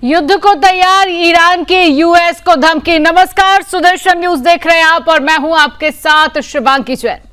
युद्ध को तैयार, ईरान की यूएस को धमकी। नमस्कार, सुदर्शन न्यूज देख रहे हैं आप और मैं हूं आपके साथ Shivangi Jain.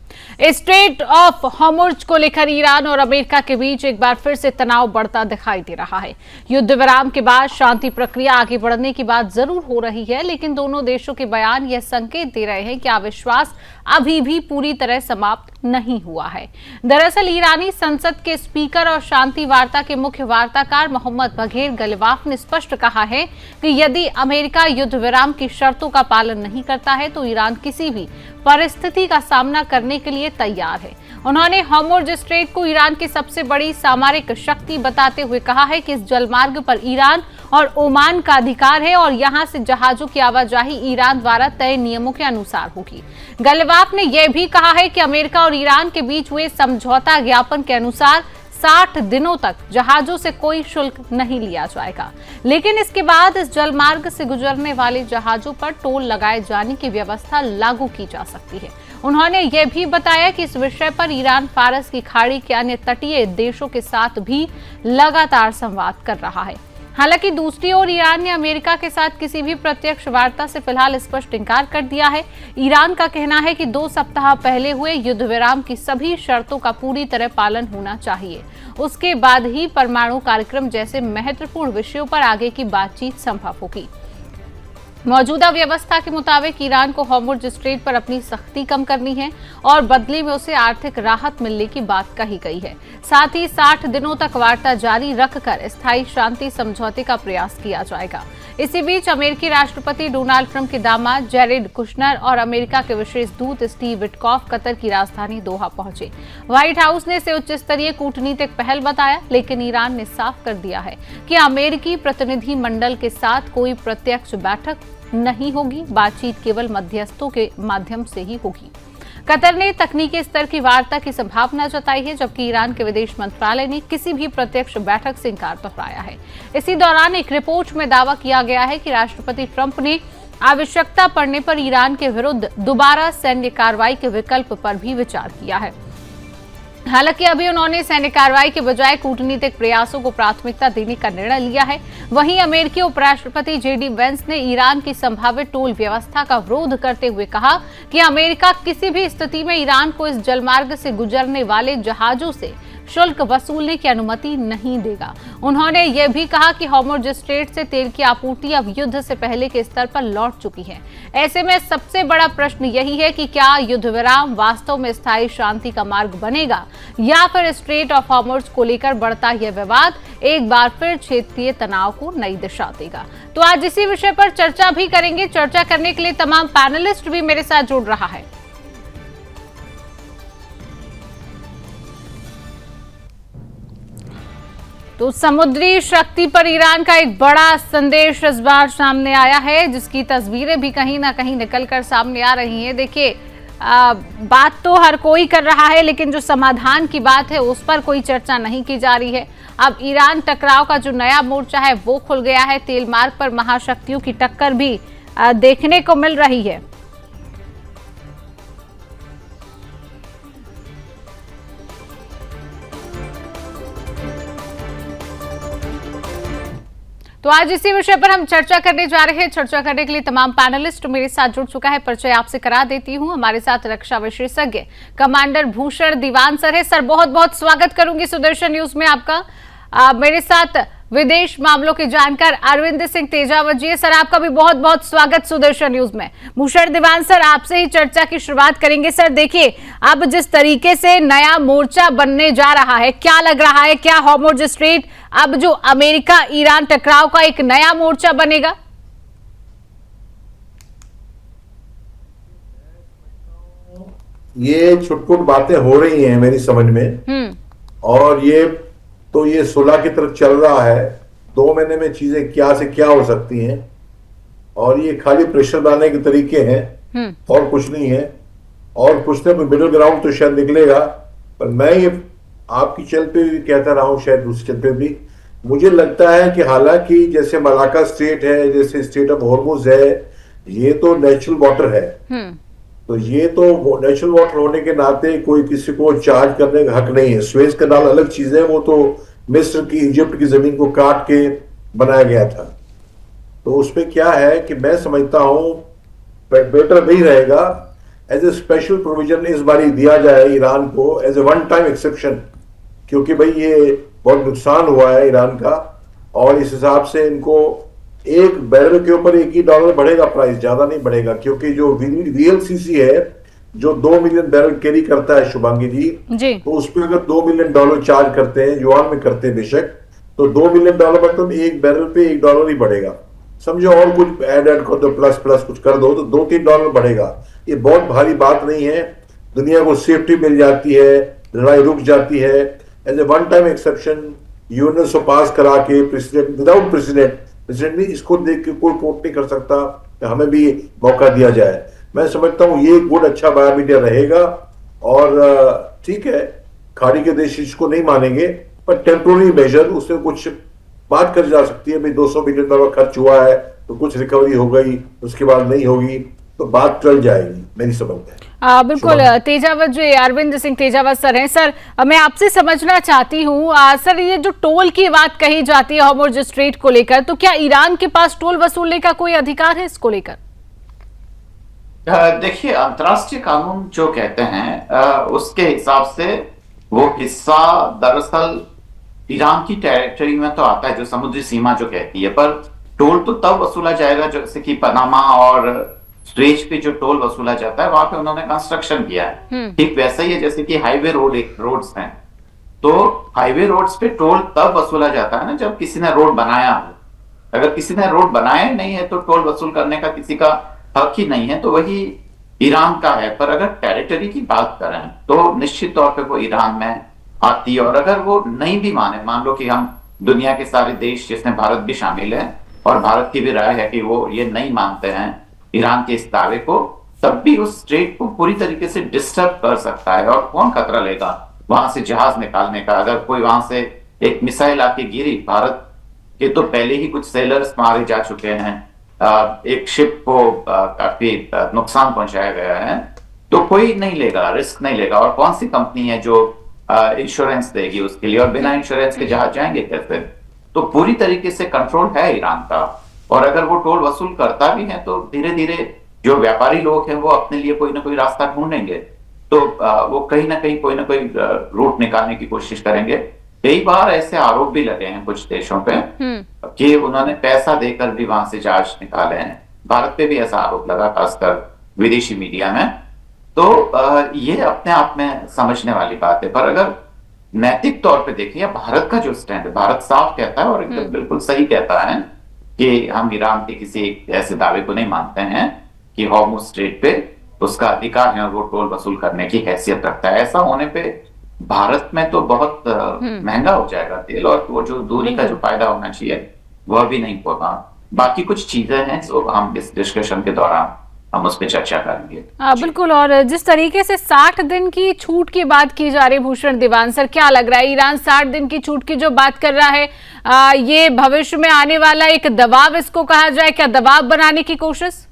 Straight of Hormuz को लेकर ईरान और अमेरिका के बीच एक बार फिर से तनाव बढ़ता दिखाई दे रहा है। युद्ध विराम के बाद शांति प्रक्रिया आगे बढ़ने की बात जरूर हो रही है, लेकिन दोनों देशों के बयान यह संकेत दे रहे हैं कि अविश्वास अभी भी पूरी तरह समाप्त नहीं हुआ है। दरअसल ईरानी संसद के स्पीकर और शांति वार्ता के मुख्य वार्ताकार मोहम्मद बघेर गलिबाफ ने स्पष्ट कहा है कि यदि अमेरिका युद्ध विराम की शर्तों का पालन नहीं करता है तो ईरान किसी भी परिस्थिति का सामना करने के लिए तैयार है। उन्होंने हॉर्मुज़ स्ट्रेट को ईरान की सबसे बड़ी सामरिक शक्ति बताते हुए कहा है कि इस जलमार्ग पर ईरान और ओमान का अधिकार है और यहां से जहाजों की आवाजाही ईरान द्वारा तय नियमों के अनुसार होगी। गलिबाफ ने यह भी कहा है कि अमेरिका और ईरान के बीच हुए समझौता ज्ञापन के अनुसार 60 दिनों तक जहाजों से कोई शुल्क नहीं लिया जाएगा, लेकिन इसके बाद इस जलमार्ग से गुजरने वाले जहाजों पर टोल लगाए जाने की व्यवस्था लागू की जा सकती है। उन्होंने यह भी बताया कि इस विषय पर ईरान फारस की खाड़ी के अन्य तटीय देशों के साथ भी लगातार संवाद कर रहा है। हालांकि दूसरी ओर ईरान ने अमेरिका के साथ किसी भी प्रत्यक्ष वार्ता से फिलहाल स्पष्ट इंकार कर दिया है। ईरान का कहना है कि 2 सप्ताह पहले हुए युद्ध विराम की सभी शर्तों का पूरी तरह पालन होना चाहिए। उसके बाद ही परमाणु कार्यक्रम जैसे महत्वपूर्ण विषयों पर आगे की बातचीत संभव होगी। मौजूदा व्यवस्था के मुताबिक ईरान को हॉर्मुज़ स्ट्रेट पर अपनी सख्ती कम करनी है और बदले में उसे आर्थिक राहत मिलने की बात कही गई है। साथ ही 60 दिनों तक वार्ता जारी रखकर स्थायी शांति समझौते का प्रयास किया जाएगा। इसी बीच अमेरिकी राष्ट्रपति डोनाल्ड ट्रंप के दामाद जेरेड कुशनर और अमेरिका के विशेष दूत स्टीव विटकॉफ कतर की राजधानी दोहा पहुंचे। व्हाइट हाउस ने इसे उच्च स्तरीय कूटनीतिक पहल बताया, लेकिन ईरान ने साफ कर दिया है कि अमेरिकी प्रतिनिधि मंडल के साथ कोई प्रत्यक्ष बैठक नहीं होगी। बातचीत केवल मध्यस्थों के माध्यम से ही होगी। कतर ने तकनीकी स्तर की वार्ता की संभावना जताई है, जबकि ईरान के विदेश मंत्रालय ने किसी भी प्रत्यक्ष बैठक से इंकार दोहराया है। इसी दौरान एक रिपोर्ट में दावा किया गया है कि राष्ट्रपति ट्रंप ने आवश्यकता पड़ने पर ईरान के विरुद्ध दोबारा सैन्य कार्रवाई के विकल्प पर भी विचार किया है। हालांकि अभी उन्होंने सैन्य कार्रवाई के बजाय कूटनीतिक प्रयासों को प्राथमिकता देने का निर्णय लिया है। वहीं अमेरिकी उपराष्ट्रपति जेडी वेंस ने ईरान की संभावित टोल व्यवस्था का विरोध करते हुए कहा कि अमेरिका किसी भी स्थिति में ईरान को इस जलमार्ग से गुजरने वाले जहाजों से शुल्क वसूलने की अनुमति नहीं देगा। उन्होंने यह भी कहा कि हॉर्मुज़ स्ट्रेट से तेल की आपूर्ति अब युद्ध से पहले के स्तर पर लौट चुकी है। ऐसे में सबसे बड़ा प्रश्न यही है कि क्या युद्ध विराम वास्तव में स्थायी शांति का मार्ग बनेगा या फिर स्ट्रेट ऑफ हॉर्मुज़ को लेकर बढ़ता यह विवाद एक बार फिर क्षेत्रीय तनाव को नई दिशा देगा। तो आज इसी विषय पर चर्चा भी करेंगे। चर्चा करने के लिए तमाम पैनलिस्ट भी मेरे साथ जुड़ रहा है। तो समुद्री शक्ति पर ईरान का एक बड़ा संदेश इस बार सामने आया है, जिसकी तस्वीरें भी कहीं ना कहीं निकलकर सामने आ रही हैं। देखिए, बात तो हर कोई कर रहा है, लेकिन जो समाधान की बात है उस पर कोई चर्चा नहीं की जा रही है। अब ईरान टकराव का जो नया मोर्चा है वो खुल गया है। तेल मार्ग पर महाशक्तियों की टक्कर भी देखने को मिल रही है। तो आज इसी विषय पर हम चर्चा करने जा रहे हैं। चर्चा करने के लिए तमाम पैनलिस्ट मेरे साथ जुड़ चुका है। परिचय आपसे करा देती हूं। हमारे साथ रक्षा विशेषज्ञ कमांडर भूषण दीवान सर है। सर, बहुत बहुत स्वागत करूंगी सुदर्शन न्यूज में आपका। मेरे साथ विदेश मामलों के जानकार अरविंद सिंह तेजावत जी है। सर, आपका भी बहुत बहुत स्वागत सुदर्शन न्यूज में। भूषण दीवान सर, आपसे ही चर्चा की शुरुआत करेंगे। सर, देखिए, अब जिस तरीके से नया मोर्चा बनने जा रहा है, क्या लग रहा है, क्या हॉर्मुज़ स्ट्रेट अब जो अमेरिका ईरान टकराव का एक नया मोर्चा बनेगा? ये छुटपुट बातें हो रही हैं मेरी समझ में, और ये सुलह की तरफ चल रहा है। 2 महीने में चीजें क्या से क्या हो सकती हैं, और ये खाली प्रेशर डालने के तरीके हैं और कुछ नहीं है। और कुछ ना मिडिल ग्राउंड तो शायद निकलेगा, पर मैं ये आपकी चल पे भी कहता रहा हूं, शायद दूसरी चल पे भी मुझे लगता है कि हालांकि जैसे मलाका स्ट्रेट है, जैसे स्ट्रेट ऑफ हॉर्मुज़ है, ये तो नेचुरल वाटर है। तो ये तो नेचुरल वाटर होने के नाते कोई किसी को चार्ज करने का हक नहीं है। स्वेज कनाल अलग चीज है, वो तो मिस्र की, इजिप्ट की जमीन को काट के बनाया गया था। तो उसमें क्या है कि मैं समझता हूं बेटर वही रहेगा एज ए स्पेशल प्रोविजन इस बारी दिया जाए ईरान को as a one time exception, क्योंकि भाई ये बहुत नुकसान हुआ है ईरान का, और इस हिसाब से इनको एक बैरल के ऊपर $1 ही बढ़ेगा प्राइस, ज्यादा नहीं बढ़ेगा, क्योंकि जो VLCC है जो 2 मिलियन बैरल कैरी करता है शुभांगी जी, तो उस पर अगर $2 मिलियन चार्ज करते हैं, युआन में करते हैं बेशक, तो $2 मिलियन मतलब एक बैरल पे $1 ही बढ़ेगा, समझो, और कुछ ऐड कर दो, प्लस प्लस कुछ कर दो तो $2-3 बढ़ेगा। ये बहुत भारी बात नहीं है, दुनिया को सेफ्टी मिल जाती है, लड़ाई रुक जाती है। As a one time exception UN से पास करा के प्रेसिडेंट, विदाउट प्रेसिडेंट नहीं, इसको देख के कोई कोर्ट नहीं कर सकता, हमें भी मौका दिया जाए। मैं समझता हूँ ये गुड अच्छा बायोमीडिया रहेगा, और ठीक है खाड़ी के देश इसको नहीं मानेंगे, पर टेम्पोररी मेजर उसमें कुछ बात करी जा सकती है। भाई $200 मिलियन खर्च हुआ है तो कुछ रिकवरी हो गई, उसके बाद नहीं होगी तो बात चल जाएगी, मेरी समझ में। बिल्कुल तेजावत जी, अरविंद सिंह तेजावत सर हैं। सर मैं आपसे समझना चाहती हूँ सर, ये जो टोल की बात कही जाती है हॉर्मुज़ स्ट्रेट को लेकर, तो क्या ईरान के पास टोल वसूलने का कोई अधिकार है इसको लेकर? देखिए, अंतर्राष्ट्रीय कानून जो कहते हैं उसके हिसाब से वो हिस्सा दरअसल ईरान की टेरिटरी में तो आता है, जो समुद्री सीमा जो कहती है, पर टोल तो तब वसूला जाएगा जैसे कि पनामा और स्ट्रेच पे जो टोल वसूला जाता है, वहां पे उन्होंने कंस्ट्रक्शन किया है। ठीक वैसा ही है जैसे कि हाईवे रोड्स हैं, तो हाईवे रोड्स पे टोल तब वसूला जाता है ना जब किसी ने रोड बनाया हो। अगर किसी ने रोड बनाया नहीं है तो टोल वसूल करने का किसी का हक ही नहीं है, तो वही ईरान का है। पर अगर टेरिटरी की बात करें तो निश्चित तौर पे वो ईरान में आती है, और अगर वो नहीं भी माने, मान लो कि हम दुनिया के सारे देश जिसमें भारत भी शामिल है, और भारत की भी राय है कि वो ये नहीं मानते हैं ईरान के इस दावे को, तब भी उस स्ट्रेट को पूरी तरीके से डिस्टर्ब कर सकता है। और कौन खतरा लेगा वहां से जहाज निकालने का? अगर कोई वहां से एक मिसाइल आके गिरी, भारत के तो पहले ही कुछ सेलर्स मारे जा चुके हैं, एक शिप को काफी नुकसान पहुंचाया गया है, तो कोई नहीं लेगा, रिस्क नहीं लेगा। और कौन सी कंपनी है जो इंश्योरेंस देगी उसके लिए? और बिना इंश्योरेंस के जहाज जाएंगे कैसे? तो पूरी तरीके से कंट्रोल है ईरान का, और अगर वो टोल वसूल करता भी है तो धीरे धीरे जो व्यापारी लोग हैं वो अपने लिए कोई ना कोई रास्ता ढूंढेंगे, तो वो कहीं ना कहीं कोई ना कोई रूट निकालने की कोशिश करेंगे। कई बार ऐसे आरोप भी लगे हैं कुछ देशों पे कि उन्होंने पैसा देकर भी वहां से जहाज निकाले हैं। भारत पे भी ऐसा आरोप लगा, खासकर विदेशी मीडिया में। तो ये अपने आप में समझने वाली बात है। पर अगर नैतिक तौर पे देखिए, भारत का जो स्टैंड है, भारत साफ कहता है और एकदम बिल्कुल सही कहता है कि हम ईरान के किसी ऐसे दावे को नहीं मानते हैं कि हॉर्मुज़ स्ट्रेट पे उसका अधिकार है और वो टोल वसूल करने की हैसियत रखता है। ऐसा होने पे भारत में तो बहुत महंगा हो जाएगा तेल, और वो जो दूरी का जो फायदा होना चाहिए वह भी नहीं होगा। बाकी कुछ चीजें हैं जो हम इस डिस्कशन के दौरान हम उस पर चर्चा करेंगे। बिल्कुल। और जिस तरीके से 60 दिन की छूट की बात की जा रही है, भूषण दीवान सर, क्या लग रहा है ईरान 60 दिन की छूट की जो बात कर रहा है, ये भविष्य में आने वाला एक दबाव इसको कहा जाए, क्या दबाव बनाने की कोशिश?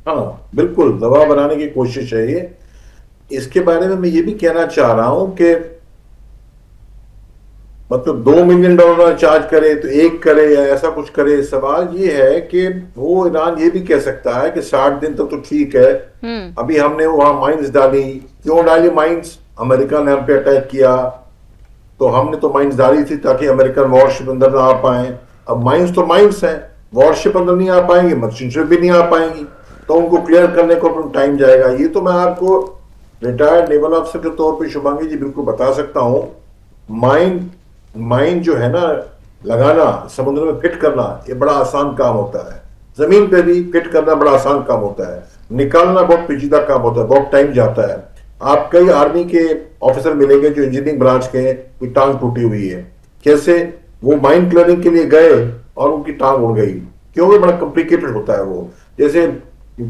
हाँ बिल्कुल, दबाव बनाने की कोशिश है ये। इसके बारे में मैं ये भी कहना चाह रहा हूं कि मतलब $2 मिलियन चार्ज करे तो एक करे या ऐसा कुछ करे। सवाल ये है कि वो ईरान ये भी कह सकता है कि 60 दिन तक तो ठीक है, अभी हमने वहां माइंस डाली। क्यों डाली माइंस? अमेरिका ने हम पे अटैक किया, तो हमने तो माइंस डाली थी ताकि अमेरिकन वॉरशिप अंदर ना आ पाए। अब माइंस तो माइंस है, वॉरशिप अंदर नहीं आ पाएंगे, मशीन शिप भी नहीं आ पाएंगी, तो उनको क्लियर करने को टाइम जाएगा। ये तो मैं आपको रिटायर्ड नेवल ऑफिसर के तौर पे शुभांगी जी बिल्कुल बता सकता हूँ। माइन जो है ना लगाना, समुद्र में फिट करना, ये बड़ा आसान काम होता है। जमीन पे भी फिट करना बड़ा आसान काम होता है, निकालना बहुत पेचीदा काम होता है, बहुत टाइम जाता है। आप कई आर्मी के ऑफिसर मिलेंगे जो इंजीनियरिंग ब्रांच के हैं, कोई टांग टूटी हुई है, कैसे वो माइन क्लियरिंग के लिए गए और उनकी टांग उड़ गई। क्योंकि बड़ा कॉम्प्लिकेटेड होता है वो। जैसे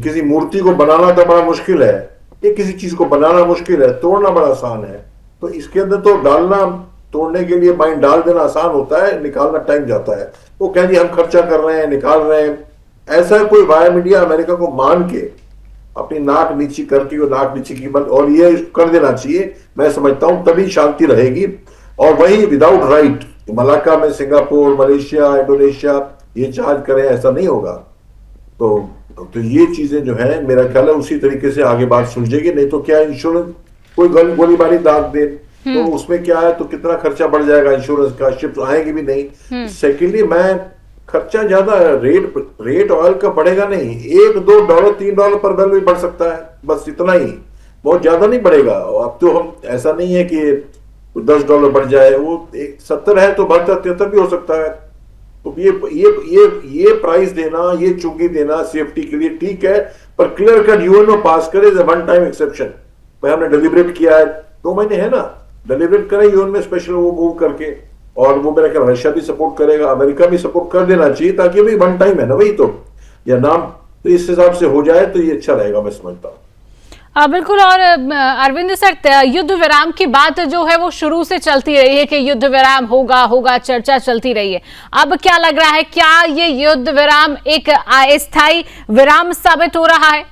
किसी मूर्ति को बनाना तो बड़ा मुश्किल है, ये किसी चीज को बनाना मुश्किल है, तोड़ना बड़ा आसान है। तो इसके अंदर तो डालना, तोड़ने के लिए माइन डाल देना आसान होता है, निकालना टाइम जाता है। वो कह दिए हम खर्चा कर रहे हैं, निकाल रहे हैं। ऐसा कोई वाया मीडिया अमेरिका को मान के अपनी नाक नीची करके वो नाक नीची की बंद, और ये कर देना चाहिए। मैं समझता हूं तभी शांति रहेगी। और वही विदाउट राइट मलाक्का में सिंगापुर, मलेशिया, इंडोनेशिया ये चार्ज करें, ऐसा नहीं होगा। तो ये चीजें जो है मेरा ख्याल है उसी तरीके से आगे बात सुलझेगी। नहीं तो क्या इंश्योरेंस कोई गोलीबारी दाग दे तो उसमें क्या है, तो कितना खर्चा बढ़ जाएगा इंश्योरेंस का, शिप्स आएंगी भी नहीं। सेकेंडली मैं खर्चा ज्यादा रेट ऑयल का बढ़ेगा नहीं, $1-2 $3 पर बैरल भी बढ़ सकता है, बस इतना ही, बहुत ज्यादा नहीं बढ़ेगा। अब तो हम ऐसा नहीं है कि $10 बढ़ जाए, वो 70 है तो बढ़ता 73 भी हो सकता है। तो ये प्राइस देना, ये चुंगी देना सेफ्टी के लिए ठीक है, पर क्लियर कट यूएन में पास करे वन टाइम एक्सेप्शन। भाई हमने डिलिब्रेट किया है, 2 महीने है ना, डिलिब्रेट करें यूएन में स्पेशल वो मूव करके, और वो मेरा ख्याल रशिया भी सपोर्ट करेगा, अमेरिका भी सपोर्ट कर देना चाहिए, ताकि भाई वन टाइम है ना वही तो, या नाम तो इस हिसाब से हो जाए तो ये अच्छा रहेगा, मैं समझता हूँ। बिल्कुल। और अरविंद सर, युद्ध विराम की बात जो है वो शुरू से चलती रही है कि युद्ध विराम होगा, चर्चा चलती रही है। अब क्या लग रहा है, क्या ये युद्ध विराम एक अस्थायी विराम साबित हो रहा है?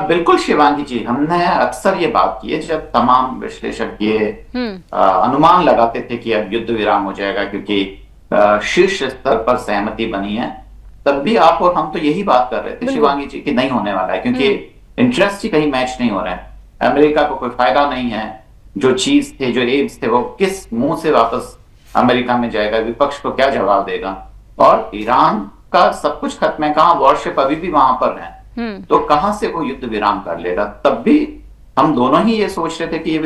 बिल्कुल शिवांगी जी, हमने अक्सर ये बात की है जब तमाम विश्लेषक ये अनुमान लगाते थे कि अब युद्ध विराम हो जाएगा क्योंकि शीर्ष स्तर पर सहमति बनी है, तब भी आप और हम तो यही बात कर रहे थे शिवांगी जी कि नहीं होने वाला है, क्योंकि इंटरेस्ट ही कहीं मैच नहीं हो रहे हैं। अमेरिका को कोई फायदा नहीं है, जो चीज थे, जो एम्स थे, वो किस मुंह से वापस अमेरिका में जाएगा, विपक्ष को क्या जवाब देगा, और ईरान का सब कुछ खत्म है, कहां वॉरशिप अभी भी वहां पर है, तो कहां से वो युद्ध विराम कर लेगा। तब भी हम दोनों ही ये सोच रहे थे कि ये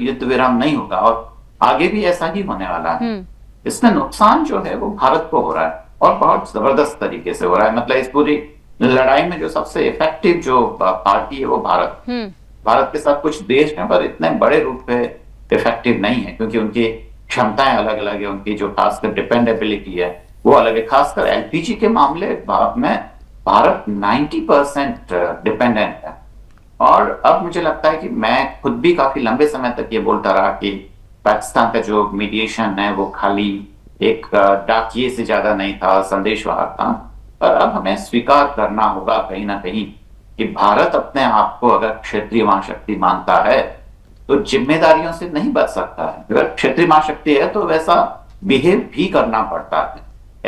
युद्ध विराम नहीं होगा और आगे भी ऐसा ही होने वाला है। इसमें नुकसान जो है वो भारत को हो रहा है और बहुत जबरदस्त तरीके से हो रहा है। मतलब इस पूरी लड़ाई में जो सबसे इफेक्टिव जो पार्टी है वो भारत के साथ कुछ देश हैं, पर इतने बड़े रूप में इफेक्टिव नहीं है, क्योंकि उनकी क्षमताएं अलग अलग है, उनकी जो खासकर डिपेंडेबिलिटी है वो अलग है। खासकर एलपीजी के मामले में भारत 90% डिपेंडेंट है। और अब मुझे लगता है कि मैं खुद भी काफी लंबे समय तक ये बोलता रहा कि पाकिस्तान का जो मीडिएशन है वो खाली एक डाकिये से ज्यादा नहीं था, संदेशवाहक था। पर अब हमें स्वीकार करना होगा कहीं ना कहीं कि भारत अपने आप को अगर क्षेत्रीय महाशक्ति मानता है तो जिम्मेदारियों से नहीं बच सकता है। अगर क्षेत्रीय महाशक्ति है तो वैसा बिहेव भी करना पड़ता है।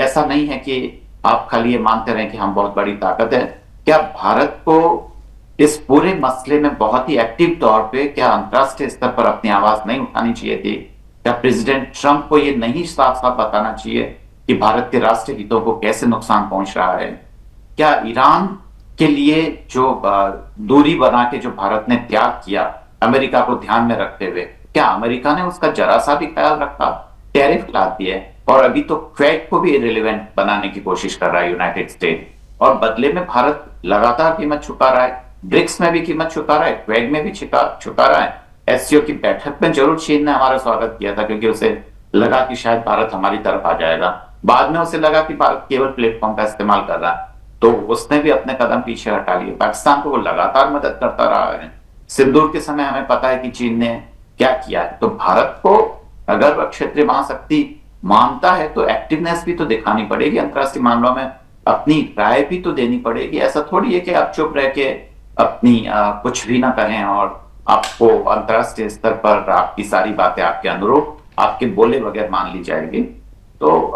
ऐसा नहीं है कि आप खाली ये मानते रहे कि हम बहुत बड़ी ताकत है। क्या भारत को इस पूरे मसले में बहुत ही एक्टिव तौर पे क्या अंतर्राष्ट्रीय स्तर पर अपनी आवाज नहीं उठानी चाहिए थी? क्या प्रेसिडेंट ट्रंप को ये नहीं साफ साफ बताना चाहिए कि भारत के राष्ट्रीय हितों को कैसे नुकसान पहुंच रहा है? क्या ईरान के लिए जो दूरी बना के जो भारत ने त्याग किया अमेरिका को ध्यान में रखते हुए, क्या अमेरिका ने उसका जरा सा भी ख्याल रखा? टैरिफ ला दिए और अभी तो क्वेड को भी इरेलेवेंट बनाने की कोशिश कर रहा है यूनाइटेड स्टेट, और बदले में भारत लगातार कीमत चुका रहा है। ब्रिक्स में भी कीमत चुका रहा है, क्वेड में भी चुका रहा है। एससीओ की बैठक में जरूर चीन ने हमारा स्वागत किया था क्योंकि उसे लगा कि शायद भारत हमारी तरफ आ जाएगा। बाद में उसे लगा कि भारत केवल प्लेटफॉर्म का इस्तेमाल कर रहा है, तो उसने भी अपने कदम पीछे हटा लिए। पाकिस्तान को वो लगातार मदद करता रहा है। सिंदूर के समय हमें पता है कि चीन ने क्या किया है। तो भारत को अगर वह क्षेत्रीय महाशक्ति मानता है तो एक्टिवनेस भी तो दिखानी पड़ेगी अंतर्राष्ट्रीय मामलों में, अपनी राय भी तो देनी पड़ेगी। ऐसा थोड़ी है कि आप चुप रह के अपनी कुछ भी ना कहें और आपको अंतर्राष्ट्रीय स्तर पर आपकी सारी बातें आपके अनुरूप आपके बोले बगैर मान ली जाएगी। तो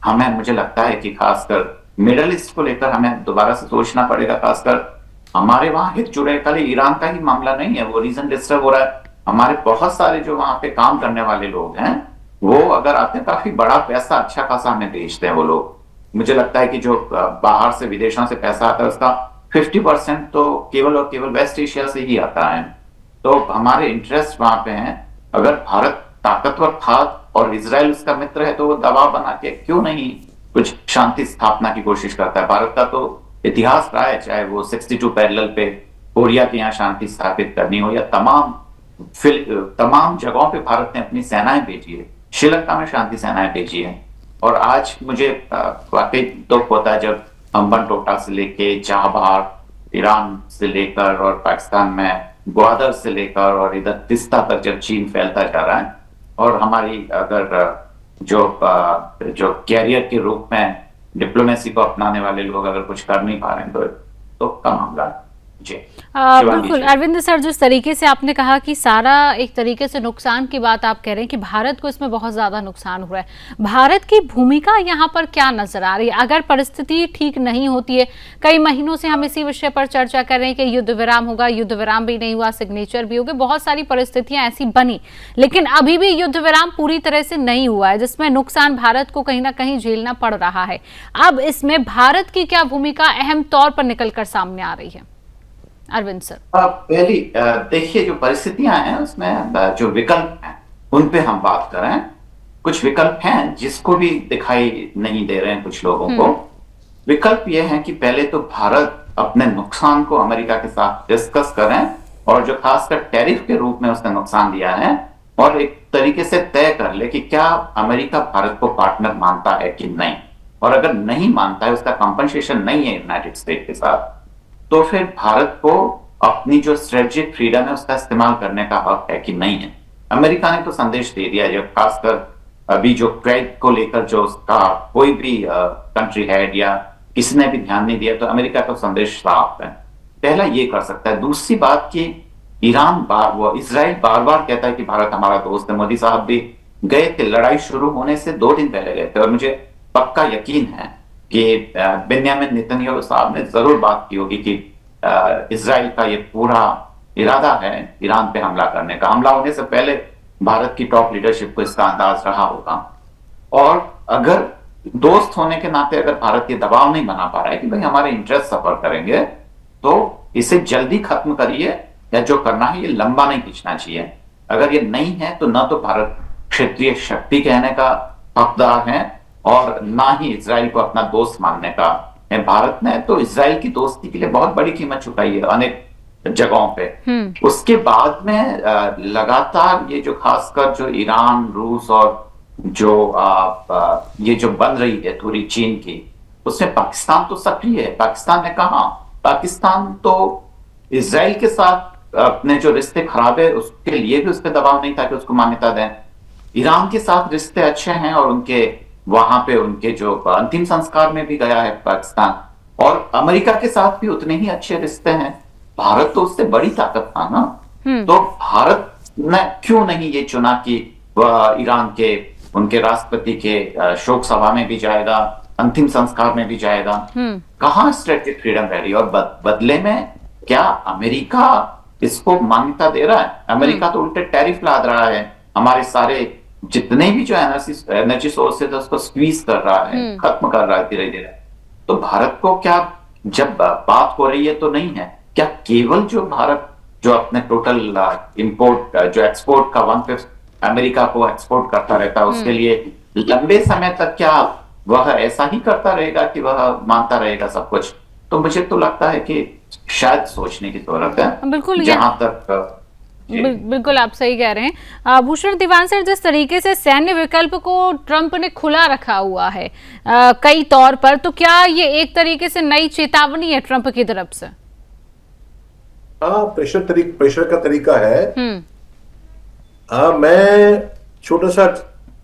हमें, मुझे लगता है कि खासकर मिडल ईस्ट को लेकर हमें दोबारा से सोचना पड़ेगा। खासकर हमारे वहां हित जुड़े, खाली ईरान का ही मामला नहीं है, वो रीजन डिस्टर्ब हो रहा है। हमारे बहुत सारे जो वहां पे काम करने वाले लोग हैं वो अगर आते हैं काफी बड़ा पैसा अच्छा खासा हमें भेजते हैं वो लोग। मुझे लगता है कि जो बाहर से विदेशों से पैसा आता है उसका 50% तो केवल और केवल वेस्ट एशिया से ही आता है। तो हमारे इंटरेस्ट वहां पे हैं। अगर भारत ताकतवर था और इजराइल उसका मित्र है तो वो दबाव बना के क्यों नहीं कुछ शांति स्थापना की कोशिश करता है। भारत का तो इतिहास रहा है, चाहे वो 62 पैरेलल पे कोरिया के यहाँ शांति स्थापित करनी हो या तमाम जगहों पे भारत ने अपनी सेनाएं भेजी है। श्रीलंका में शांति सेनाएं भेजी है। और आज मुझे वाकई दुख होता है जब हम्बनटोटा से लेके चाबहार, ईरान से लेकर और पाकिस्तान में ग्वादर से लेकर और इधर तिस्ता तक जब चीन फैलता जा रहा है और हमारी अगर जो कैरियर के रूप में डिप्लोमेसी को अपनाने वाले लोग अगर कुछ कर नहीं पा रहे हैं तो का मामला है। जी शिवांगी बिल्कुल जी। अरविंद सर, जिस तरीके से आपने कहा कि सारा एक तरीके से नुकसान की बात आप कह रहे हैं कि भारत को इसमें बहुत ज्यादा नुकसान हुआ है, भारत की भूमिका यहाँ पर क्या नजर आ रही है अगर परिस्थिति ठीक नहीं होती है? कई महीनों से हम इसी विषय पर चर्चा कर रहे हैं कि युद्ध विराम होगा, युद्ध विराम भी नहीं हुआ, सिग्नेचर भी हो गए, बहुत सारी परिस्थितियां ऐसी बनी, लेकिन अभी भी युद्ध विराम पूरी तरह से नहीं हुआ है, जिसमें नुकसान भारत को कहीं ना कहीं झेलना पड़ रहा है। अब इसमें भारत की क्या भूमिका अहम तौर पर निकलकर सामने आ रही है, अरविंद सर? पहली देखिए, जो परिस्थितियां हैं उसमें जो विकल्प हैं उन पे हम बात करें। कुछ विकल्प हैं जिसको भी दिखाई नहीं दे रहे हैं कुछ लोगों को। विकल्प ये है कि पहले तो भारत अपने नुकसान को अमेरिका के साथ डिस्कस करें, और जो खासकर टैरिफ के रूप में उसने नुकसान दिया है, और एक तरीके से तय कर ले कि क्या अमेरिका भारत को पार्टनर मानता है कि नहीं, और अगर नहीं मानता है, उसका कंपनसेशन नहीं है यूनाइटेड स्टेट के साथ, तो फिर भारत को अपनी जो स्ट्रेटेजिक फ्रीडम है उसका इस्तेमाल करने का हक है कि नहीं है। अमेरिका ने तो संदेश दे दिया, जब खासकर अभी जो ट्रेड को लेकर जो उसका कोई भी कंट्री हेड या किसी ने भी ध्यान नहीं दिया, तो अमेरिका का संदेश साफ है। पहला ये कर सकता है। दूसरी बात कि इजराइल बार बार कहता है कि भारत हमारा दोस्त है। मोदी साहब भी गए थे, लड़ाई शुरू होने से 2 दिन पहले गए थे, और मुझे पक्का यकीन है कि बेन्यामिन नेतन्याहू साहब ने जरूर बात की होगी कि इजराइल का ये पूरा इरादा है ईरान पे हमला करने का। हमला होने से पहले भारत की टॉप लीडरशिप को इसका अंदाज रहा होगा, और अगर दोस्त होने के नाते अगर भारत ये दबाव नहीं बना पा रहा है कि भाई हमारे इंटरेस्ट सफर करेंगे, तो इसे जल्दी खत्म करिए, या जो करना है ये लंबा नहीं खींचना चाहिए। अगर ये नहीं है तो ना तो भारत क्षेत्रीय शक्ति कहने का हकदार है, और ना ही इजराइल को अपना दोस्त मानने का है। भारत ने तो इजराइल की दोस्ती के लिए बहुत बड़ी कीमत चुकाई है अनेक जगहों पे। उसके बाद में लगातार ये जो खासकर जो ईरान, रूस और जो ये जो बन रही है थोड़ी चीन की, उसमें पाकिस्तान तो सक्रिय है। पाकिस्तान ने कहा, पाकिस्तान तो इजराइल के साथ अपने जो रिश्ते खराब है उसके लिए भी उस पर दबाव नहीं था कि उसको मान्यता दें। ईरान के साथ रिश्ते अच्छे हैं, और उनके वहां पे उनके जो अंतिम संस्कार में भी गया है पाकिस्तान, और अमेरिका के साथ भी उतने ही अच्छे रिश्ते हैं। भारत तो उससे बड़ी ताकत था ना, तो भारत ने क्यों नहीं ये चुना कि वह ईरान के उनके राष्ट्रपति के शोक सभा में भी जाएगा, अंतिम संस्कार में भी जाएगा। कहाँ स्ट्रेटेजिक फ्रीडम रह रही है? और बदले में क्या अमेरिका इसको मान्यता दे रहा है? अमेरिका तो उल्टे टैरिफ लाद रहा है, हमारे सारे जितने भी जो एनर्जी सोर्सेज है उसको स्क्वीज कर रहा है, खत्म कर रहा है धीरे धीरे। तो भारत को क्या, जब बात हो रही है तो नहीं है क्या केवल जो भारत जो अपने टोटल इंपोर्ट जो एक्सपोर्ट का 1/5 अमेरिका को एक्सपोर्ट करता रहता है, उसके लिए लंबे समय तक क्या वह ऐसा ही करता रहेगा कि वह मानता रहेगा सब कुछ? तो मुझे तो लगता है कि शायद सोचने की जरूरत है। बिल्कुल, जहां तक बिल्कुल आप सही कह रहे हैं भूषण दीवान सर। जिस तरीके से सैन्य विकल्प को ट्रंप ने खुला रखा हुआ है कई तौर पर, तो क्या ये एक तरीके से नई चेतावनी है ट्रंप की तरफ से? हाँ, प्रेशर का तरीका है। मैं छोटा सा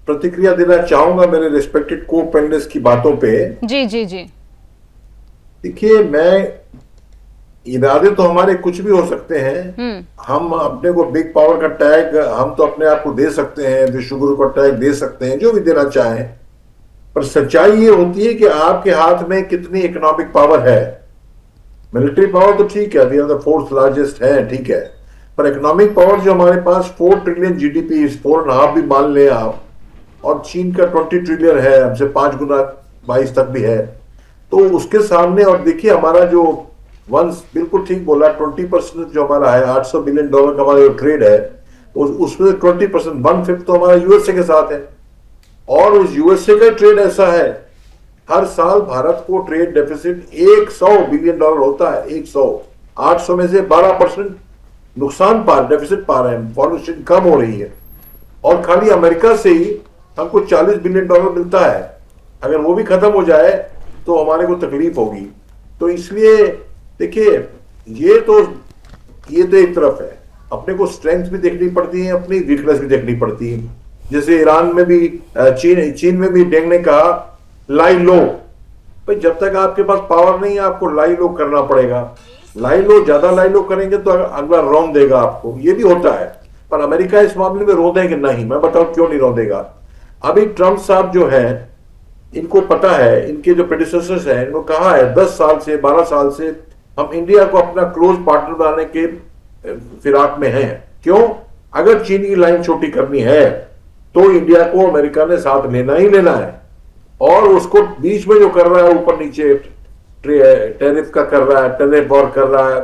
प्रतिक्रिया देना चाहूंगा मेरे रिस्पेक्टेड को पैनलिस्ट की बातों पे। जी जी जी। देखिए, इरादे तो हमारे कुछ भी हो सकते हैं। हम अपने को बिग पावर का टैग हम तो अपने आप को दे सकते हैं, विश्वगुरु का टैग दे सकते हैं, जो भी देना चाहें, पर सच्चाई ये होती है कि आपके हाथ में कितनी इकोनॉमिक पावर है। मिलिट्री पावर तो ठीक है, we are the 4th largest है, ठीक है, पर इकोनॉमिक पावर जो हमारे पास 4 ट्रिलियन जीडीपी, 4.5 भी मान लें आप, और चीन का 20 ट्रिलियन है, हमसे 5 गुना 22 तक भी है, तो उसके सामने। और देखिए हमारा जो बिल्कुल ठीक बोला, 20% जो हमारा है, $800 बिलियन का हमारा जो ट्रेड है, उसमें 20%, 1/5 तो हमारा यूएसए के साथ है। और उस यूएसए का ट्रेड ऐसा है, हर साल भारत को ट्रेड डेफिसिट $100 बिलियन होता है। 800 में से 12% नुकसान डेफिसिट पा रहे हैं, पॉल्यूशन कम हो रही है, और खाली अमेरिका से ही हमको $40 बिलियन मिलता है। अगर वो भी खत्म हो जाए तो हमारे को तकलीफ होगी। तो इसलिए देखिए, ये तो एक तरफ है, अपने को स्ट्रेंथ भी देखनी पड़ती है, अपनी वीकनेस भी देखनी पड़ती है। जैसे ईरान में भी, चीन में भी डेंग ने कहा लाई लो, भाई जब तक आपके पास पावर नहीं है आपको लाई लो करना पड़ेगा। लाई लो, ज्यादा लाई लो करेंगे तो अगला रौंद देगा आपको, ये भी होता है। पर अमेरिका इस मामले में रौंदेगा नहीं। मैं बताऊं क्यों नहीं रौंदेगा। अभी ट्रंप साहब जो है, इनको पता है, इनके जो प्रेडिसेसर्स हैं, इनको कहा है 10 साल से 12 साल से हम इंडिया को अपना क्लोज पार्टनर बनाने के फिराक में हैं। क्यों? अगर चीन की लाइन छोटी करनी है तो इंडिया को अमेरिका ने साथ लेना ही लेना है। और उसको बीच में जो कर रहा है, ऊपर नीचे टैरिफ का कर रहा है, टैरिफ वॉर कर रहा है।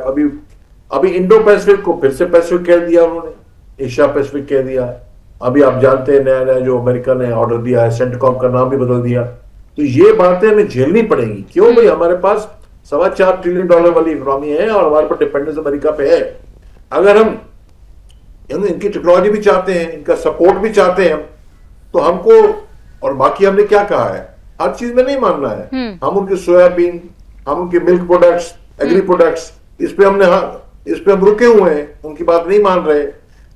अभी इंडो पैसिफिक को फिर से पैसिफिक कह दिया उन्होंने, एशिया पैसिफिक कह दिया। अभी आप जानते हैं नया नया जो अमेरिका ने ऑर्डर दिया है, सेंटकॉम का नाम भी बदल दिया। तो ये बातें हमें झेलनी पड़ेंगी। क्यों भाई? हमारे पास $4.25 ट्रिलियन वाली इकोनॉमी है और हमारे पर डिपेंडेंस अमेरिका पे है। अगर हम इनकी टेक्नोलॉजी भी चाहते हैं, इनका सपोर्ट भी चाहते हैं हम, तो हमको, और बाकी हमने क्या कहा है, हर चीज में नहीं मानना है। हम उनकी सोयाबीन, हम उनके मिल्क प्रोडक्ट्स, एग्री प्रोडक्ट्स, इस पे हम रुके हुए हैं, उनकी बात नहीं मान रहे।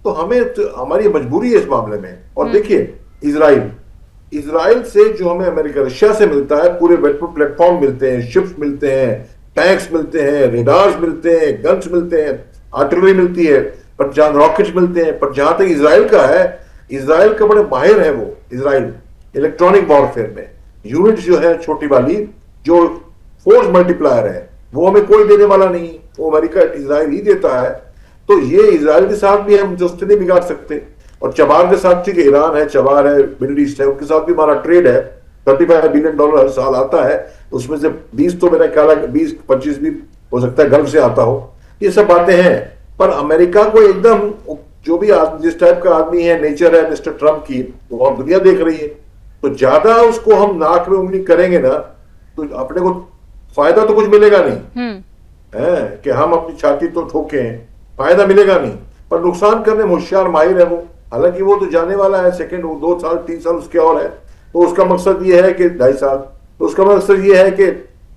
तो हमारी मजबूरी है इस मामले में। और देखिए, इजराइल से जो हमें अमेरिका, रशिया से मिलता है, पूरे वेपन प्लेटफॉर्म मिलते हैं, शिप्स मिलते हैं, टैंक्स मिलते हैं, रेडार्स मिलते हैं, गन्स मिलते हैं, आर्टिलरी मिलती है, पर जहां रॉकेट्स मिलते हैं। पर जहां तक इजराइल का है, इजराइल का बड़े माहिर है वो, इजराइल इलेक्ट्रॉनिक वॉरफेयर में। यूनिट जो है छोटी वाली, जो फोर्स मल्टीप्लायर है, वो हमें कोई देने वाला नहीं, वो अमेरिका, इजराइल ही देता है। तो ये इजराइल के साथ भी हम दोस्ती नहीं बिगाड़ सकते। और चबार के साथ, ठीक है, ईरान है, चबार है, मिडिल ईस्ट है, उनके साथ भी हमारा ट्रेड है। $35 बिलियन हर साल आता है, उसमें से 20 तो मेरा ख्याल है 20-25 भी हो सकता है गल्फ से आता हो। ये सब बातें हैं। पर अमेरिका को एकदम, जो भी जिस टाइप का आदमी है, नेचर है मिस्टर ट्रंप की, वो हम दुनिया देख रही है। तो ज्यादा उसको हम नाक में उंगली करेंगे ना, तो अपने को फायदा तो कुछ मिलेगा नहीं है कि हम अपनी छाती तो ठोके, फायदा मिलेगा नहीं। पर नुकसान करने में होशियार माहिर है वो। हालांकि वो तो जाने वाला है, सेकंड 2 साल 3 साल उसके और है। तो उसका मकसद ये है कि 2.5 साल, तो उसका मकसद ये है कि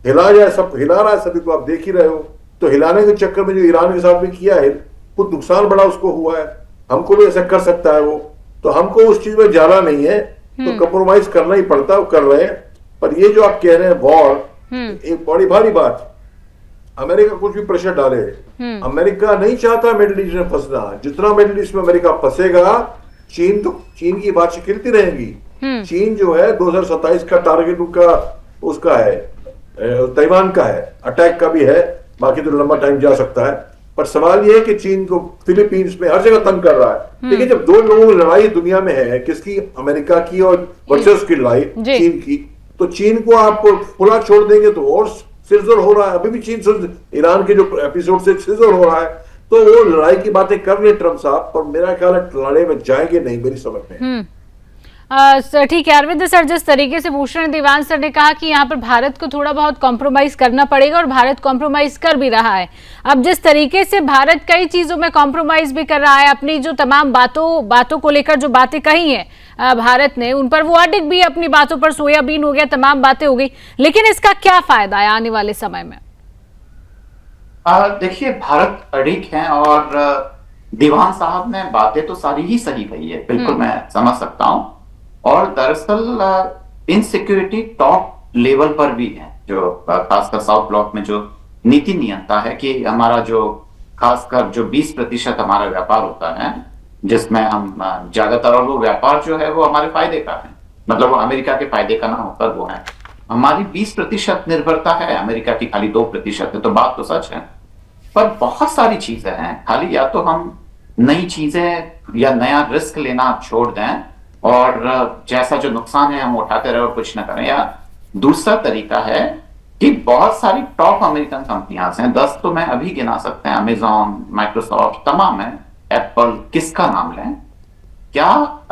हिला जाए, सब हिला रहा है, सभी को आप देख ही रहे हो। तो हिलाने के चक्कर में जो ईरान के साथ भी किया है, कुछ नुकसान बड़ा उसको हुआ है। हमको भी ऐसा कर सकता है वो। तो हमको उस चीज में जाना नहीं है, तो कंप्रोमाइज करना ही पड़ता, वो कर रहे हैं। पर ये जो आप कह रहे हैं वॉर, एक बड़ी भारी बात, अमेरिका कुछ भी प्रेशर डाले, अमेरिका नहीं चाहता मिडिल ईस्ट में फंसना। जितना मिडिल ईस्ट में अमेरिका फंसेगा, चीन की बात खिलती रहेगी। चीन जो है 2027 का टारगेट उनका, उसका है, ताइवान का है, अटैक का भी है, बाकी तो लंबा टाइम जा सकता है। पर सवाल यह है कि चीन को फिलीपींस में हर जगह तंग कर रहा है। देखिए, जब 2 लोगों की लड़ाई दुनिया में है, किसकी? अमेरिका की और वर्सेस की लड़ाई चीन की। तो चीन को आप खुला छोड़ देंगे तो और सिरजोर हो रहा है। अभी भी चीन ईरान के जो एपिसोड से सिरजोर हो रहा है। तो वो लड़ाई की बातें कर रहे ट्रंप साहब, पर मेरा ख्याल है लड़ाई में जाएंगे नहीं, मेरी समझ में। ठीक है अरविंद सर, जिस तरीके से भूषण दीवान सर ने कहा कि यहाँ पर भारत को थोड़ा बहुत कॉम्प्रोमाइज करना पड़ेगा, और भारत कॉम्प्रोमाइज कर भी रहा है। अब जिस तरीके से भारत कई चीजों में कॉम्प्रोमाइज भी कर रहा है, अपनी जो तमाम बातों को लेकर जो बातें कही हैं भारत ने, उन पर वो अडिग भी अपनी बातों पर, सोयाबीन हो गया, तमाम बातें हो गई। लेकिन इसका क्या फायदा है आने वाले समय में? देखिए, भारत अडिग है और दीवान साहब ने बातें तो सारी ही सही कही है, बिल्कुल मैं समझ सकता हूँ। और दरअसल इनसिक्योरिटी टॉप लेवल पर भी है, जो खासकर साउथ ब्लॉक में जो नीति नियंता है कि हमारा जो खासकर जो 20% हमारा व्यापार होता है, जिसमें हम ज्यादातर, और वो व्यापार जो है वो हमारे फायदे का है, मतलब वो अमेरिका के फायदे का ना होकर वो है, हमारी 20% निर्भरता है, अमेरिका की खाली 2% है। तो बात तो सच है, पर बहुत सारी चीजें हैं। खाली या तो हम नई चीजें या नया रिस्क लेना छोड़ दें और जैसा जो नुकसान है हम उठाते रहे और कुछ ना करें, या दूसरा तरीका है कि बहुत सारी टॉप अमेरिकन कंपनियां हैं, 10 तो मैं अभी गिना सकते हैं, अमेजॉन, माइक्रोसॉफ्ट, तमाम है, एप्पल, किसका नाम लें। क्या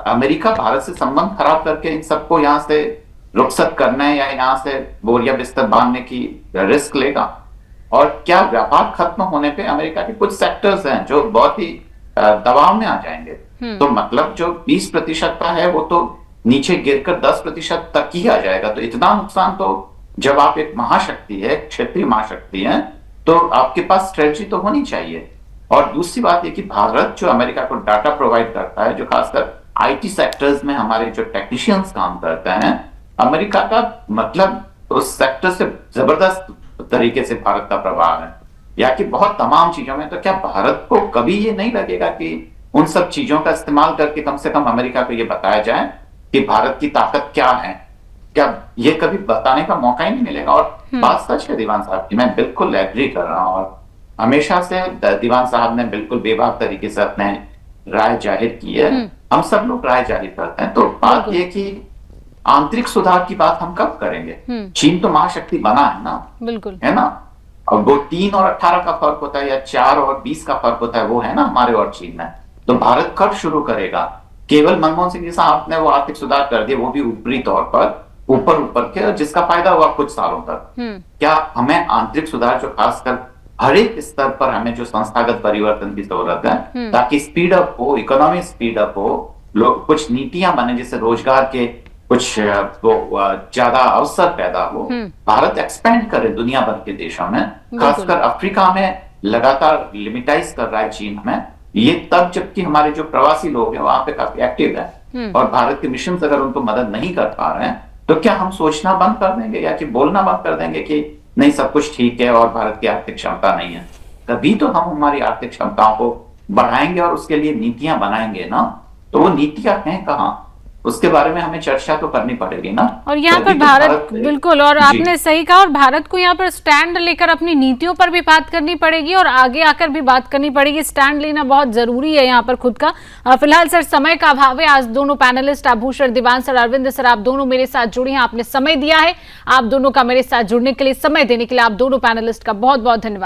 अमेरिका भारत से संबंध खराब करके इन सबको यहां से रुखसत करने या यहां से बोरिया बिस्तर बांधने की रिस्क लेगा? और क्या व्यापार खत्म होने पे अमेरिका के कुछ सेक्टर्स हैं जो बहुत ही दबाव में आ जाएंगे? तो मतलब जो 20% का है वो तो नीचे गिरकर 10% तक ही आ जाएगा। तो इतना नुकसान तो, जब आप एक महाशक्ति है, क्षेत्रीय महाशक्ति है, तो आपके पास स्ट्रेटजी तो होनी चाहिए। और दूसरी बात ये कि भारत जो अमेरिका को डाटा प्रोवाइड करता है, जो खासकर आईटी सेक्टर्स में हमारे जो टेक्नीशियंस काम करते हैं, अमेरिका का मतलब उस सेक्टर से जबरदस्त तरीके से भारत का प्रभाव है। या कि बहुत तमाम चीजों में, तो क्या भारत को कभी ये नहीं लगेगा कि उन सब चीजों का इस्तेमाल करके कम से कम अमेरिका को ये बताया जाए कि भारत की ताकत क्या है? क्या ये कभी बताने का मौका ही नहीं मिलेगा? और बात सच है दीवान साहब की, मैं बिल्कुल एग्री कर रहा हूं, और हमेशा से दीवान साहब ने बिल्कुल बेबाक तरीके से अपने राय जाहिर की है। हम सब लोग राय जाहिर करते हैं, तो बात ये कि आंतरिक सुधार की बात हम कब करेंगे? चीन तो महाशक्ति बना है ना, बिल्कुल, है ना? और वो 3 और 18 का फर्क होता है, या 4 और 20 का फर्क होता है, वो है ना हमारे और चीन में। तो भारत कब शुरू करेगा? केवल मनमोहन सिंह जी साहब ने वो आर्थिक सुधार कर दिए, वो भी ऊपरी तौर पर, ऊपर के, जिसका फायदा हुआ कुछ सालों तक। क्या हमें आंतरिक सुधार, जो खासकर हर एक स्तर पर हमें जो संस्थागत परिवर्तन की जरूरत है, ताकि स्पीड अप हो, इकोनॉमी स्पीड अप हो, लोग कुछ नीतियां बने जिससे रोजगार के कुछ ज्यादा अवसर पैदा हो, भारत एक्सपेंड करे दुनिया भर के देशों में, खासकर अफ्रीका में लगातार लिमिटाइज कर रहा है चीन हमें, ये तब जबकि हमारे जो प्रवासी लोग हैं वहां पे काफी एक्टिव है, और भारत के मिशन अगर उनको मदद नहीं कर पा रहे हैं, तो क्या हम सोचना बंद कर देंगे या कि बोलना बंद कर देंगे कि नहीं सब कुछ ठीक है और भारत की आर्थिक क्षमता नहीं है? तभी तो हम हमारी आर्थिक क्षमताओं को बढ़ाएंगे और उसके लिए नीतियां बनाएंगे ना। तो वो नीतियां हैं कहाँ, उसके बारे में हमें चर्चा तो करनी पड़ेगी ना। और यहाँ पर भारत बिल्कुल, और आपने सही कहा, और भारत को यहाँ पर स्टैंड लेकर अपनी नीतियों पर भी बात करनी पड़ेगी और आगे आकर भी बात करनी पड़ेगी। स्टैंड लेना बहुत जरूरी है यहाँ पर खुद का। फिलहाल सर समय का अभाव है, आज दोनों पैनलिस्ट आभूषण दीवान सर, अरविंद सर, आप दोनों मेरे साथ जुड़े हैं, आपने समय दिया है। आप दोनों का मेरे साथ जुड़ने के लिए, समय देने के लिए आप दोनों पैनलिस्ट का बहुत बहुत धन्यवाद।